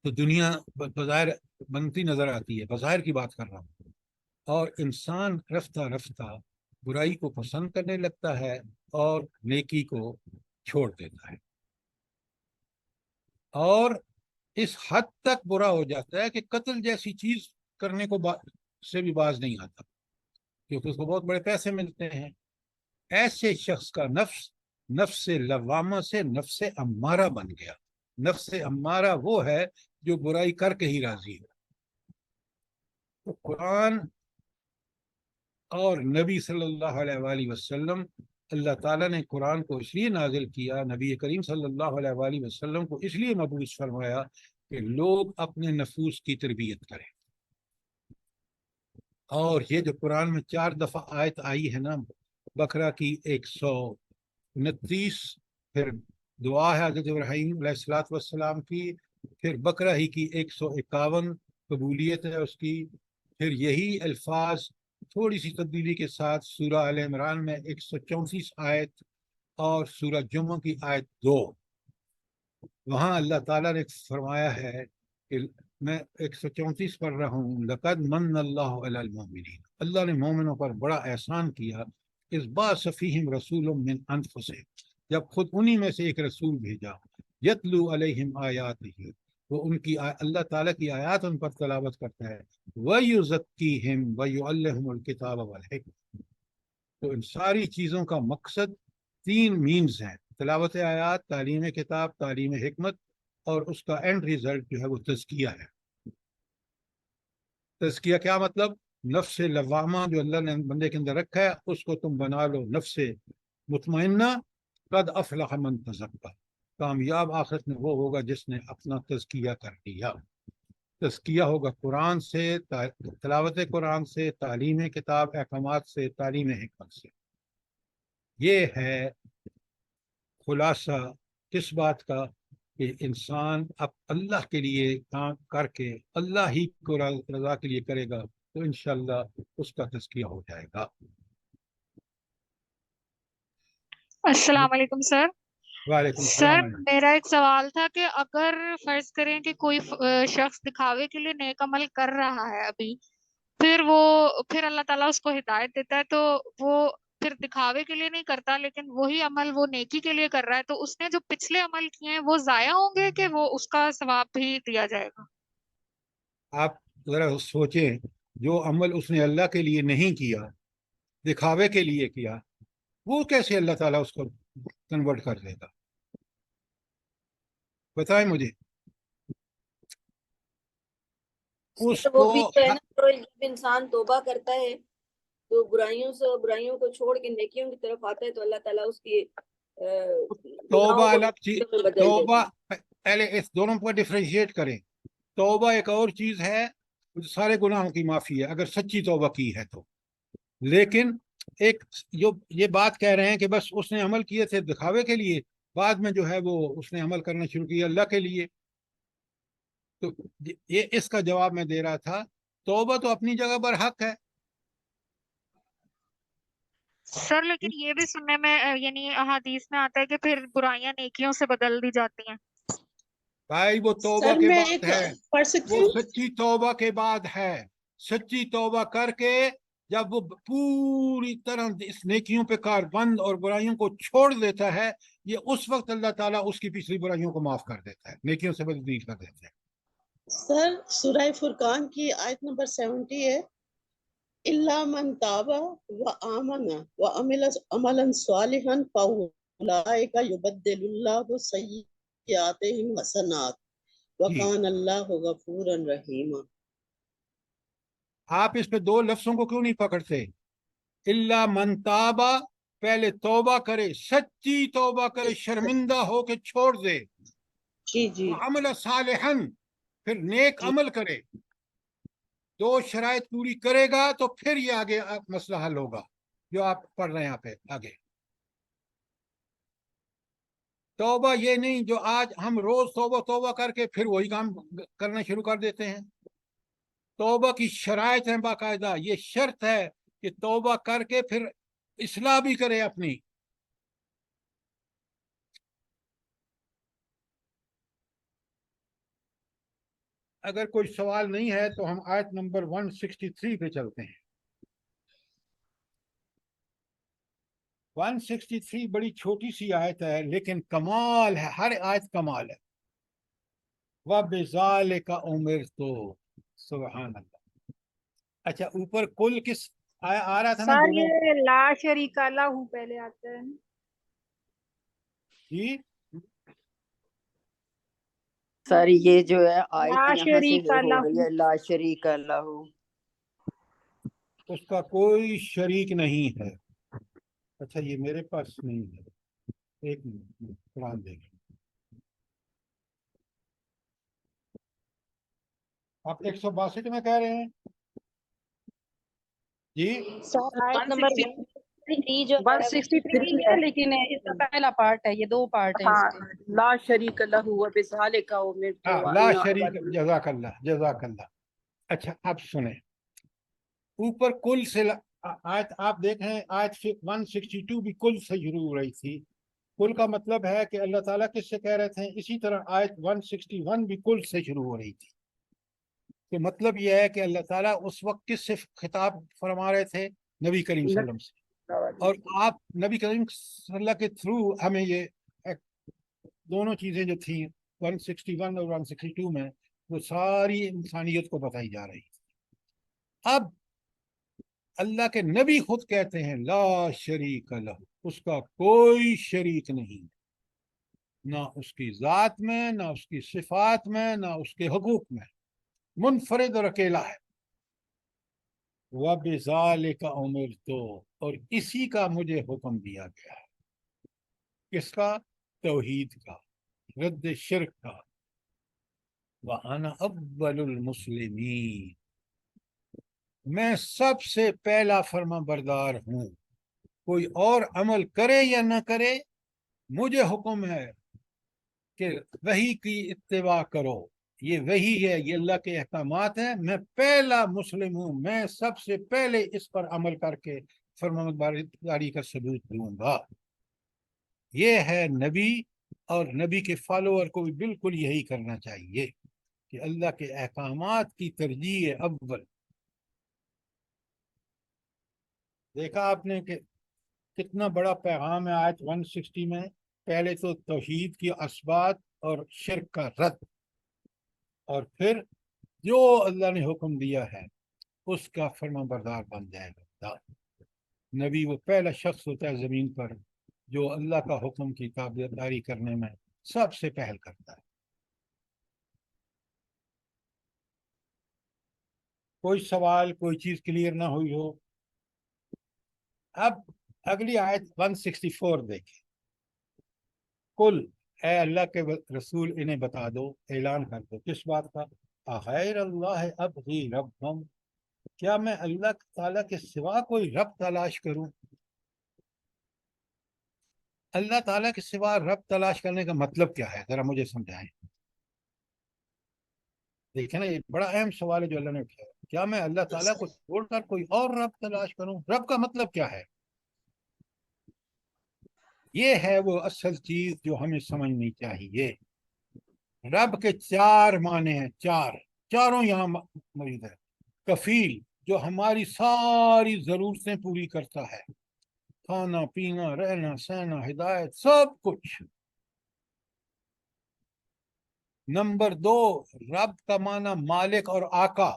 تو دنیا بظاہر بنتی نظر آتی ہے، بظاہر کی بات کر رہا ہوں، اور انسان رفتہ رفتہ برائی کو پسند کرنے لگتا ہے اور نیکی کو چھوڑ دیتا ہے، اور اس حد تک برا ہو جاتا ہے کہ قتل جیسی چیز کرنے کو سے بھی باز نہیں آتا، کیونکہ اس کو بہت بڑے پیسے ملتے ہیں. ایسے شخص کا نفس نفس لوامہ سے نفس امارہ بن گیا. نفس امارہ وہ ہے جو برائی کر کے ہی راضی ہے. تو قرآن اور نبی صلی اللہ علیہ وآلہ وسلم، اللہ تعالیٰ نے قرآن کو اس لیے نازل کیا، نبی کریم صلی اللہ علیہ وآلہ وسلم کو اس لیے مبعوث فرمایا کہ لوگ اپنے نفوس کی تربیت کریں. اور یہ جو قرآن میں 4 دفعہ آیت آئی ہے نا، بقرہ کی 129، پھر دعا ہے حضرت ابراہیم علیہ الصلوۃ والسلام کی، پھر بقرہ ہی کی 151 قبولیت ہے اس کی، پھر یہی الفاظ تھوڑی سی تبدیلی کے ساتھ سورہ آل عمران میں 134 آیت اور سورہ جمعہ کی آیت 2، وہاں اللہ تعالیٰ نے فرمایا ہے کہ میں 134 پڑھ رہا ہوں، لقد من اللہ علی المؤمنین، اللہ نے مومنوں پر بڑا احسان کیا، اس بعث فیہم رسول من انفسہم، جب خود انہی میں سے ایک رسول بھیجا، یتلو علیہم آیاتہ، وہ ان کی اللہ تعالیٰ کی آیات ان پر تلاوت کرتا ہے، وَيُزَكِّيهِمْ وَيُعَلِّمُهُمُ الْكِتَابَ وَالْحِکمَۃَ. تو ان ساری چیزوں کا مقصد 3 مینز ہیں: تلاوت آیات، تعلیم کتاب، تعلیم حکمت، اور اس کا اینڈ ریزلٹ جو ہے وہ تزکیہ ہے. تزکیہ کیا مطلب؟ نفس لوامہ جو اللہ نے بندے کے اندر رکھا ہے اس کو تم بنا لو نفس مطمئنہ. قد افلح من تزکا، کامیاب آخرت میں وہ ہوگا جس نے اپنا تزکیہ کر لیا. تزکیہ ہوگا قرآن سے، تلاوت قرآن سے، تعلیم کتاب احکامات سے، تعلیم حکمت سے. یہ ہے خلاصہ کس بات کا؟ کہ انسان اب اللہ کے لیے کام کر کے اللہ ہی کو رضا کے لیے کرے گا تو انشاءاللہ اس کا تزکیہ ہو جائے گا. السلام علیکم سر. وعلیکم سر السلام. میرا ایک سوال تھا کہ اگر فرض کریں کہ کوئی شخص دکھاوے کے لیے نیک عمل کر رہا ہے ابھی، پھر اللہ تعالیٰ اس کو ہدایت دیتا ہے تو وہ پھر دکھاوے کے لیے نہیں کرتا لیکن وہی عمل وہ نیکی کے لیے کر رہا ہے، تو اس نے جو پچھلے عمل کیے ہیں وہ ضائع ہوں گے کہ وہ اس کا ثواب بھی دیا جائے گا؟ آپ ذرا سوچیں، جو عمل اس نے اللہ کے لیے نہیں کیا، دکھاوے کے لیے کیا، وہ کیسے اللہ تعالیٰ اس کو کنورٹ کر دے گا؟ بتائیں مجھے. اس وہ کو بھی جو ہے نا، تو جب انسان توبہ کرتا ہے تو برائیوں کو چھوڑ کے نیکیوں کی طرف آتا ہے تو اللہ تعالیٰ اس کی توبہ گناہوں کو الگ چیز، بدل دیتا توبہ ہے. پہلے اس دونوں کو ڈفرینشیٹ کریں. توبہ ایک اور چیز ہے، سارے گناہوں کی معافی ہے اگر سچی توبہ کی ہے تو. لیکن ایک جو یہ بات کہہ رہے ہیں کہ بس اس نے عمل کیے تھے دکھاوے کے لیے، بعد میں جو ہے وہ اس نے عمل کرنا شروع کیا اللہ کے لیے، تو یہ اس کا جواب میں دے رہا تھا. توبہ تو اپنی جگہ پر حق ہے. سر لیکن یہ بھی سننے میں یعنی احادیث میں آتا ہے کہ پھر برائیاں نیکیوں سے بدل دی جاتی ہیں. بھائی وہ توبہ سر کے میں بعد ایک ہے، پڑھ سکتی وہ ہوں؟ سچی توبہ کے بعد ہے. سچی توبہ کر کے جب وہ پوری طرح اس نیکیوں پہ کاربند اور برائیوں کو چھوڑ دیتا ہے، یہ اس وقت اللہ تعالیٰ اس کی پچھلی برائیوں کو معاف کر دیتا ہے، نیکیوں سے تبدیل کر دیتا ہے. سر سورہ فرقان کی آیت نمبر 70 ہے، الا من تاب وآمن وعمل عملا صالحا فاولئک یبدل اللہ سیئاتہم حسنات وکان اللہ غفورا رحیما. آپ اس پہ 2 لفظوں کو کیوں نہیں پکڑتے؟ الا من تابا، پہلے توبہ کرے، سچی توبہ کرے، شرمندہ ہو کے چھوڑ دے. جی عمل صالحا، پھر نیک عمل کرے. 2 شرائط پوری کرے گا تو پھر یہ آگے مسئلہ حل ہوگا جو آپ پڑھ رہے ہیں یہاں پہ آگے. توبہ یہ نہیں جو آج ہم روز توبہ کر کے پھر وہی کام کرنا شروع کر دیتے ہیں. توبہ کی شرائط ہیں باقاعدہ. یہ شرط ہے کہ توبہ کر کے پھر اصلاح بھی کرے اپنی. اگر کوئی سوال نہیں ہے تو ہم آیت نمبر 163 پہ چلتے ہیں. 163 بڑی چھوٹی سی آیت ہے لیکن کمال ہے، ہر آیت کمال ہے. وَبِذَالِكَ أُمِرْتُ، سبحان اللہ. اچھا اوپر کل کس آ رہا تھا نا سر دونوں؟ یہ لا شریک لہ پہلے آتا ہے. جی سر یہ جو ہے آیت لا یہاں سے شریک جو ہو لہ رہی ہے لا شریک لہ، اس کا کوئی شریک نہیں ہے. اچھا یہ میرے پاس نہیں ہے، ایک منٹ قرآن دیکھیں. آپ 162 میں کہہ رہے ہیں جی؟ سر آیت نمبر 163 جو ہے وہ 163 ہے، لیکن اس کا پہلا پارٹ ہے، یہ دو پارٹ ہیں اس ہاں، کے. لا شریک لہ وبذالک امرت ہاں لا وانا شریک، اول جزاک اللہ جزاک اللہ. اچھا اب سنیں، اوپر کل سے آیت آپ دیکھیں، آیت 162 بھی کل سے شروع ہو رہی تھی. کل کا مطلب ہے کہ اللہ تعالیٰ کس سے کہہ رہے تھے. اسی طرح آیت 161 بھی کل سے شروع ہو رہی تھی. تو مطلب یہ ہے کہ اللہ تعالیٰ اس وقت کس سے خطاب فرما رہے تھے؟ نبی کریم صلی اللہ علیہ وسلم سے. اور آپ نبی کریم صلی اللہ کے تھرو ہمیں یہ دونوں چیزیں جو تھیں 161 اور 162 میں، وہ ساری انسانیت کو بتائی جا رہی. اب اللہ کے نبی خود کہتے ہیں لا شریک لہ، اس کا کوئی شریک نہیں، نہ اس کی ذات میں، نہ اس کی صفات میں، نہ اس کے حقوق میں، منفرد اور اکیلا ہے. وَبِذَالِكَ أُمِرْتُ، اور اسی کا مجھے حکم دیا گیا ہے. کس کا؟ توحید کا، رد شرک کا. وَأَنَا أَوَّلُ الْمُسْلِمِينَ، میں سب سے پہلا فرما بردار ہوں. کوئی اور عمل کرے یا نہ کرے، مجھے حکم ہے کہ وحی کی اتباع کرو. یہ وحی ہے، یہ اللہ کے احکامات ہیں. میں پہلا مسلم ہوں، میں سب سے پہلے اس پر عمل کر کے فرمانبرداری کا ثبوت دوں گا. یہ ہے نبی، اور نبی کے فالوور کو بھی بالکل یہی کرنا چاہیے کہ اللہ کے احکامات کی ترجیح اول. دیکھا آپ نے کہ کتنا بڑا پیغام ہے آیت 160 میں. پہلے تو توحید کی اثبات اور شرک کا رد، اور پھر جو اللہ نے حکم دیا ہے اس کا فرما بردار بن جائے گا. نبی وہ پہلا شخص ہوتا ہے زمین پر جو اللہ کا حکم کی تابعداری کرنے میں سب سے پہل کرتا ہے. کوئی سوال، کوئی چیز کلیئر نہ ہوئی ہو؟ اب اگلی آیت 164 دیکھیں. کل، اے اللہ کے رسول انہیں بتا دو، اعلان کر دو. کس بات کا؟ غیر اللہ ابغی ربم، کیا میں اللہ تعالیٰ کے سوا کوئی رب تلاش کروں؟ اللہ تعالیٰ کے سوا رب تلاش کرنے کا مطلب کیا ہے؟ ذرا مجھے سمجھائیں. دیکھیں نا، یہ بڑا اہم سوال ہے جو اللہ نے اٹھایا. کیا میں اللہ تعالیٰ کو چھوڑ کر کوئی اور رب تلاش کروں؟ رب کا مطلب کیا ہے؟ یہ ہے وہ اصل چیز جو ہمیں سمجھنی چاہیے. رب کے چار معنی ہیں، چاروں یہاں موجود ہے. کفیل، جو ہماری ساری ضرورتیں پوری کرتا ہے، کھانا پینا، رہنا سہنا، ہدایت، سب کچھ. نمبر 2، رب کا معنی مالک اور آقا.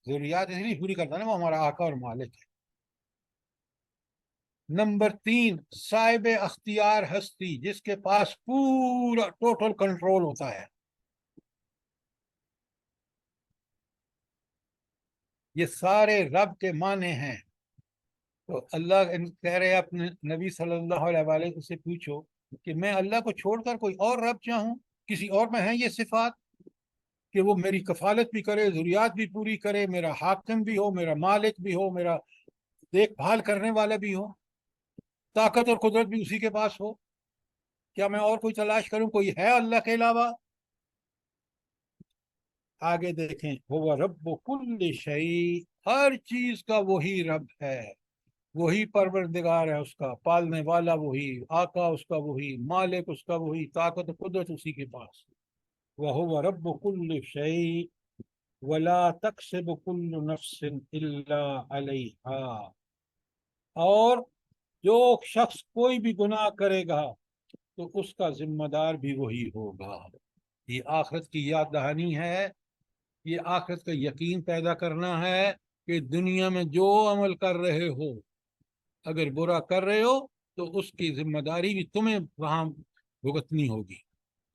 ضروریات اس لیے پوری کرتا ہے نا، وہ ہمارا آقا اور مالک ہے. نمبر 3، صاحب اختیار ہستی، جس کے پاس پورا ٹوٹل کنٹرول ہوتا ہے. یہ سارے رب کے معنی ہیں. تو اللہ کہہ رہے اپنے نبی صلی اللہ علیہ وآلہ سے پوچھو کہ میں اللہ کو چھوڑ کر کوئی اور رب چاہوں؟ کسی اور میں ہیں یہ صفات کہ وہ میری کفالت بھی کرے، ضروریات بھی پوری کرے، میرا حاکم بھی ہو، میرا مالک بھی ہو، میرا دیکھ بھال کرنے والا بھی ہو، طاقت اور قدرت بھی اسی کے پاس ہو؟ کیا میں اور کوئی تلاش کروں؟ کوئی ہے اللہ کے علاوہ؟ آگے دیکھیں، وہ رب کل شیء، ہر چیز کا وہی رب ہے، وہی پروردگار ہے، اس کا پالنے والا وہی، آقا اس کا وہی، مالک اس کا وہی، طاقت و قدرت اسی کے پاس. وَهُوَ رَبُّ كُلِّ شَيْءٍ وَلَا تَكْسِبُ كُلُّ نَفْسٍ إِلَّا عَلَيْهَا. اور جو شخص کوئی بھی گناہ کرے گا تو اس کا ذمہ دار بھی وہی ہوگا. یہ آخرت کی یاد دہانی ہے، یہ آخرت کا یقین پیدا کرنا ہے کہ دنیا میں جو عمل کر رہے ہو، اگر برا کر رہے ہو تو اس کی ذمہ داری بھی تمہیں وہاں بھگتنی ہوگی.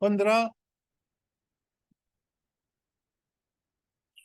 15,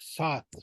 7।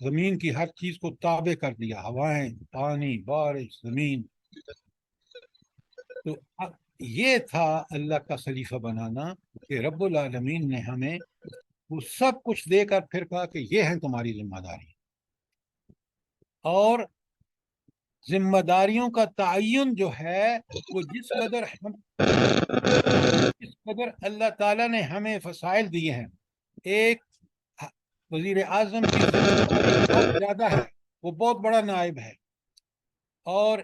زمین کی ہر چیز کو تابع کر دیا، ہوائیں، پانی، بارش، زمین. تو یہ تھا اللہ کا خلیفہ بنانا، کہ رب العالمین نے ہمیں وہ سب کچھ دے کر پھر کہا کہ یہ ہے تمہاری ذمہ داری. اور ذمہ داریوں کا تعین جو ہے وہ جس قدر اللہ تعالیٰ نے ہمیں فضائل دیے ہیں. ایک وزیر اعظم کی ذمہ داری بہت زیادہ ہے، وہ بہت بڑا نائب ہے، اور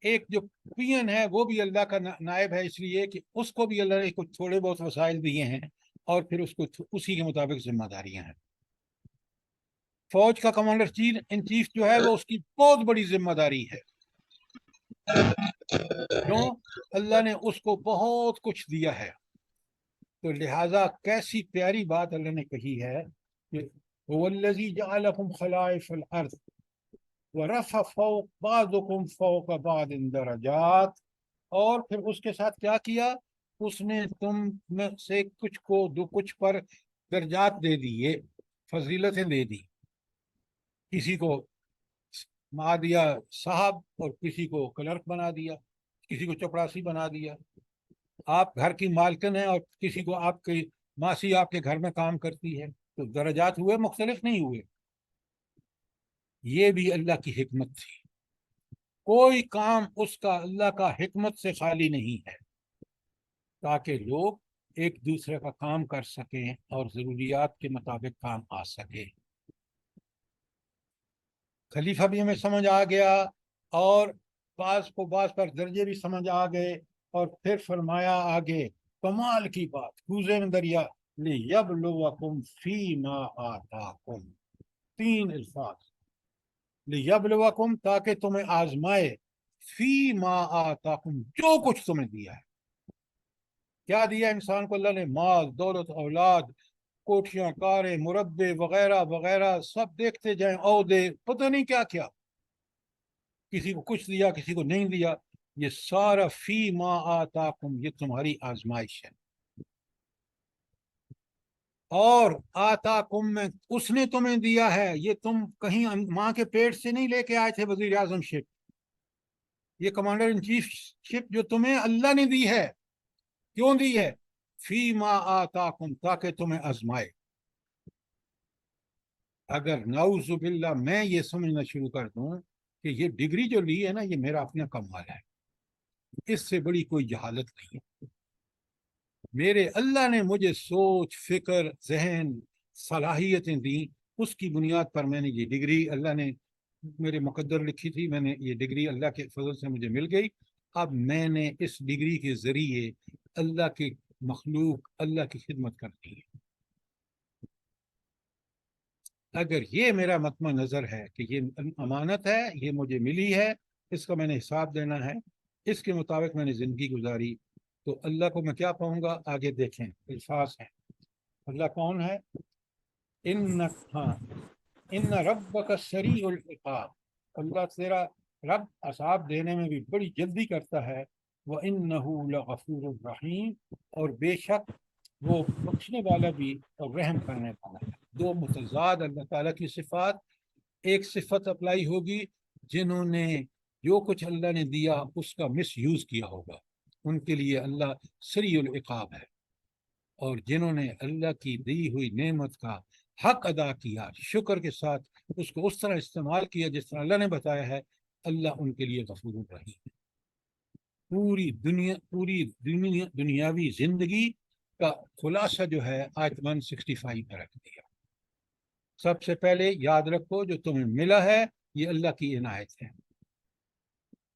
ایک جو پی این ہے وہ بھی اللہ کا نائب ہے، اس لیے کہ اس کو بھی اللہ نے کچھ تھوڑے بہت وسائل دیے ہیں اور پھر اس کو اسی کے مطابق ذمہ داریاں ہیں. فوج کا کمانڈر ان چیف جو ہے وہ اس کی بہت بڑی ذمہ داری ہے. کیوں؟ اللہ نے اس کو بہت کچھ دیا ہے. تو لہٰذا کیسی پیاری بات اللہ نے کہی ہے کہ هو الذی جعلکم خلائف الارض ورفع فوق بعضکم فوق بعض درجات. اور پھر اس کے ساتھ کیا کیا؟ اس نے تم میں سے کچھ پر درجات دے دیے، فضیلتیں دے دی. کسی کو بنا دیا صاحب اور کسی کو کلرک بنا دیا، کسی کو چپڑاسی بنا دیا. آپ گھر کی مالکن ہیں اور کسی کو آپ کی ماسی آپ کے گھر میں کام کرتی ہے، تو درجات ہوئے، مختلف نہیں ہوئے. یہ بھی اللہ کی حکمت تھی. کوئی کام اس کا اللہ کا حکمت سے خالی نہیں ہے، تاکہ لوگ ایک دوسرے کا کام کر سکیں اور ضروریات کے مطابق کام آ سکے. خلیفہ بھی ہمیں سمجھ آ گیا، اور بعض پر درجے بھی سمجھ آ گئے. اور پھر فرمایا آگے کمال کی بات، کوزے میں دریا، لِيَبْلُوَكُمْ فِي مَا آتَاكُمْ. 3 الفاظ، لِيَبْلُوَكُمْ تاکہ تمہیں آزمائے، فی ما آتاکم جو کچھ تمہیں دیا ہے. کیا دیا انسان کو اللہ نے؟ مال، دولت، اولاد، کوٹھیاں، کاریں، مربے وغیرہ وغیرہ، سب دیکھتے جائیں، عہدے، پتہ نہیں کیا کیا. کسی کو کچھ دیا، کسی کو نہیں دیا. یہ سارا فی ما آتاکم، یہ تمہاری آزمائش ہے. اور آتاکم میں اس نے تمہیں دیا ہے، یہ تم کہیں ماں کے پیٹ سے نہیں لے کے آئے تھے وزیر اعظم شپ. یہ کمانڈر ان چیف شپ جو تمہیں اللہ نے دی ہے. کیوں دی ہے؟ فی ما آتاکم تاکہ تمہیں آزمائے. اگر نعوذ باللہ میں یہ سمجھنا شروع کر دوں کہ یہ ڈگری جو لی ہے نا یہ میرا اپنا کمال ہے، اس سے بڑی کوئی جہالت نہیں ہے. میرے اللہ نے مجھے سوچ، فکر، ذہن، صلاحیتیں دیں، اس کی بنیاد پر میں نے یہ ڈگری، اللہ نے میرے مقدر لکھی تھی، میں نے یہ ڈگری اللہ کے فضل سے مجھے مل گئی. اب میں نے اس ڈگری کے ذریعے اللہ کی مخلوق، اللہ کی خدمت کرنی ہے. اگر یہ میرا مطمع نظر ہے کہ یہ امانت ہے، یہ مجھے ملی ہے، اس کا میں نے حساب دینا ہے، اس کے مطابق میں نے زندگی گزاری، تو اللہ کو میں کیا پاؤں گا؟ آگے دیکھیں الفاظ ہیں. اللہ کون ہے؟ ان ربک سریع العقاب. اللہ تیرا رب عذاب دینے میں بھی بڑی جلدی کرتا ہے. وَإِنَّهُ لَغَفُورٌ رَحِيمٌ، اور بے شک وہ بخشنے والا بھی اور رحم کرنے والا ہے. 2 متضاد اللہ تعالیٰ کی صفات. ایک صفت اپلائی ہوگی جنہوں نے جو کچھ اللہ نے دیا اس کا مس یوز کیا ہوگا، ان کے لیے اللہ سریع العقاب ہے. اور جنہوں نے اللہ کی دی ہوئی نعمت کا حق ادا کیا، شکر کے ساتھ اس کو اس طرح استعمال کیا جس طرح اللہ نے بتایا ہے، اللہ ان کے لیے غفور رحیم ہے. پوری دنیاوی زندگی کا خلاصہ جو ہے آیت 165 میں رکھ دیا. سب سے پہلے یاد رکھو جو تمہیں ملا ہے یہ اللہ کی عنایت ہے،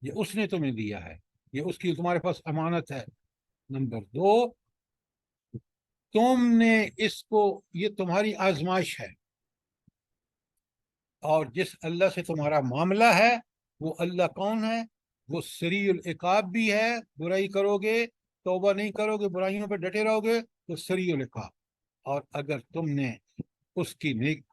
یہ اس نے تمہیں دیا ہے، یہ اس کی تمہارے پاس امانت ہے. نمبر 2، تم نے اس کو، یہ تمہاری آزمائش ہے، اور جس اللہ سے تمہارا معاملہ ہے وہ اللہ کون ہے؟ وہ سریع العقاب بھی ہے. برائی کرو گے، توبہ نہیں کرو گے، برائیوں پہ ڈٹے رہو گے تو سریع العقاب. اور اگر تم نے اس کی نیک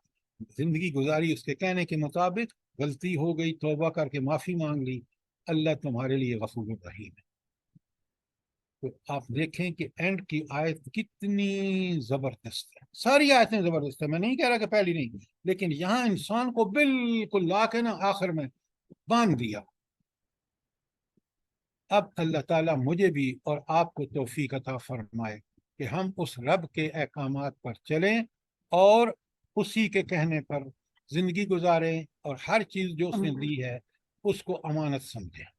زندگی گزاری اس کے کہنے کے مطابق، غلطی ہو گئی، توبہ کر کے معافی مانگ لی، اللہ تمہارے لیے غفور الرحیم ہے. تو آپ دیکھیں کہ اینڈ کی آیت کتنی زبردست ہے. ساری آیتیں زبردست ہے، میں نہیں کہہ رہا کہ پہلی نہیں، لیکن یہاں انسان کو بالکل لا کے نا آخر میں باندھ دیا. اب اللہ تعالیٰ مجھے بھی اور آپ کو توفیق عطا فرمائے کہ ہم اس رب کے احکامات پر چلیں اور اسی کے کہنے پر زندگی گزاریں، اور ہر چیز جو اس نے دی ہے اس کو امانت سمجھیں.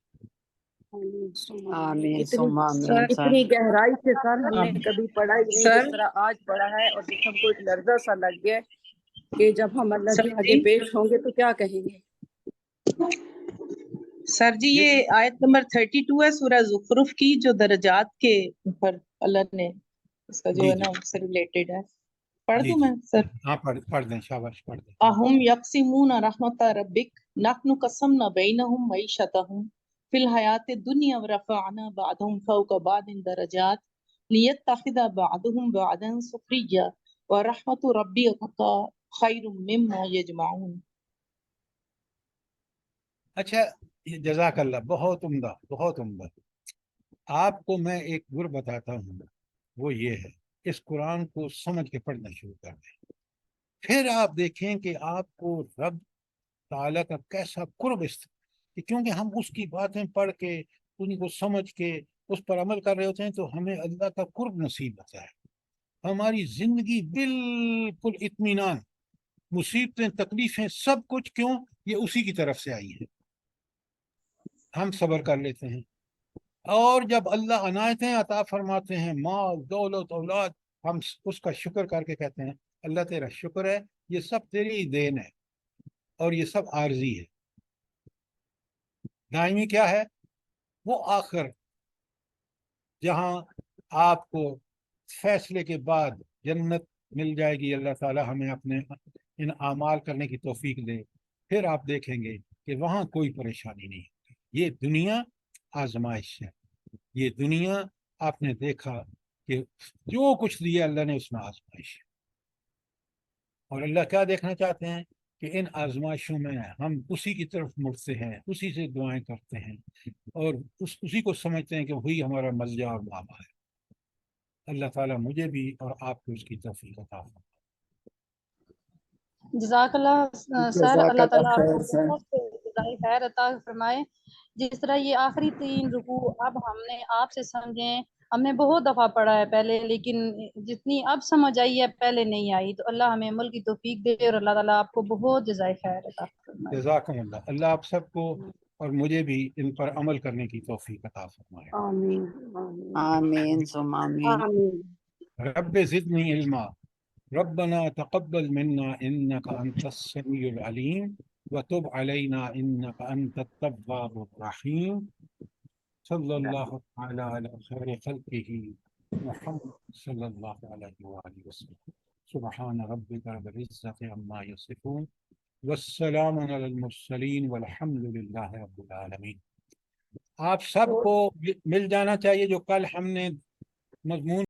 آمین ثم آمین. اتنی گہرائی سے سر ہم نے کبھی پڑھا ہی نہیں سر جس طرح آج پڑھا ہے، اور جس ہم کو ایک لرزہ سا لگ گیا کہ جب ہم اللہ سر کے آگے جی پیش ہوں گے تو کیا کہیں گے. سر جی یہ آیت نمبر 32 ہے سورہ زخرف کی، جو درجات کے اوپر اللہ نے اس کا جو جی ہے جی نا اس سے ریلیٹڈ ہے. پڑھ جی دوں جی میں سر؟ ہاں پڑھ دیں، شاباش پڑھ دیں. اہم یقسمون رحمت ربک نحن قسمنا بینہم معیشتہم فی الحیات الدنیا ورفعنا بعضهم فوق بعض درجات لیتخذ بعضهم بعضا سخریا ورحمت ربک خیر مما یجمعون. اچھا، جزاک اللہ، بہت عمدہ بہت عمدہ. آپ کو میں ایک گر بتاتا ہوں، وہ یہ ہے اس قرآن کو سمجھ کے پڑھنا شروع کر دیں، پھر آپ دیکھیں کہ آپ کو رب تعالیٰ کا کیسا قرب کہ کیونکہ ہم اس کی باتیں پڑھ کے ان کو سمجھ کے اس پر عمل کر رہے ہوتے ہیں تو ہمیں اللہ کا قرب نصیب ہوتا ہے. ہماری زندگی بالکل اطمینان، مصیبتیں تکلیفیں سب کچھ کیوں؟ یہ اسی کی طرف سے آئی ہیں. ہم صبر کر لیتے ہیں، اور جب اللہ عنایتیں عطا فرماتے ہیں، مال دولت اولاد، ہم اس کا شکر کر کے کہتے ہیں اللہ تیرا شکر ہے، یہ سب تیری دین ہے اور یہ سب عارضی ہے. دائمی کیا ہے؟ وہ آخر جہاں آپ کو فیصلے کے بعد جنت مل جائے گی. اللہ تعالی ہمیں اپنے ان اعمال کرنے کی توفیق دے. پھر آپ دیکھیں گے کہ وہاں کوئی پریشانی نہیں. یہ دنیا آزمائش ہے، یہ دنیا آپ نے دیکھا کہ جو کچھ دیا اللہ نے اس میں آزمائش ہے. اور اللہ کیا دیکھنا چاہتے ہیں کہ ان آزمائشوں میں ہم اسی کی طرف مڑتے ہیں، اسی سے دعائیں کرتے ہیں اور اسی کو سمجھتے ہیں کہ وہی ہمارا ملجا اور ماما ہے. اللہ تعالیٰ مجھے بھی اور آپ کو اس کی توفیق عطا فرمائے. جزاک اللہ سر. جزاک اللہ تعالیٰ اللہ آپ خیر کو سر. بہت جزائے خیر عطا فرمائے. جس طرح یہ آخری 3 رکوع اب ہم نے آپ سے سمجھیں، ہم نے بہت دفعہ پڑھا ہے پہلے، لیکن جتنی اب سمجھ آئی ہے پہلے نہیں آئی. تو اللہ ہمیں عمل کی توفیق دے اور اللہ تعالیٰ آپ کو بہت جزائے خیر عطا فرمائے. جزاکم اللہ. اللہ آپ سب کو اور مجھے بھی ان پر عمل کرنے کی توفیق عطا فرمائے. آمین آمین آمین ثم آمین. آمین. رب زدنی علما، ربنا تقبل منا انك انت السميع العليم وتب علينا انك انت التواب الرحيم. صلى الله تعالى على خير خلقه محمد صلى الله عليه وآله وسلم. سبحان ربك رب العزة عما يصفون والسلام على المرسلين والحمد لله رب العالمين. آپ سب کو مل جانا چاہیے جو کل ہم نے مضمون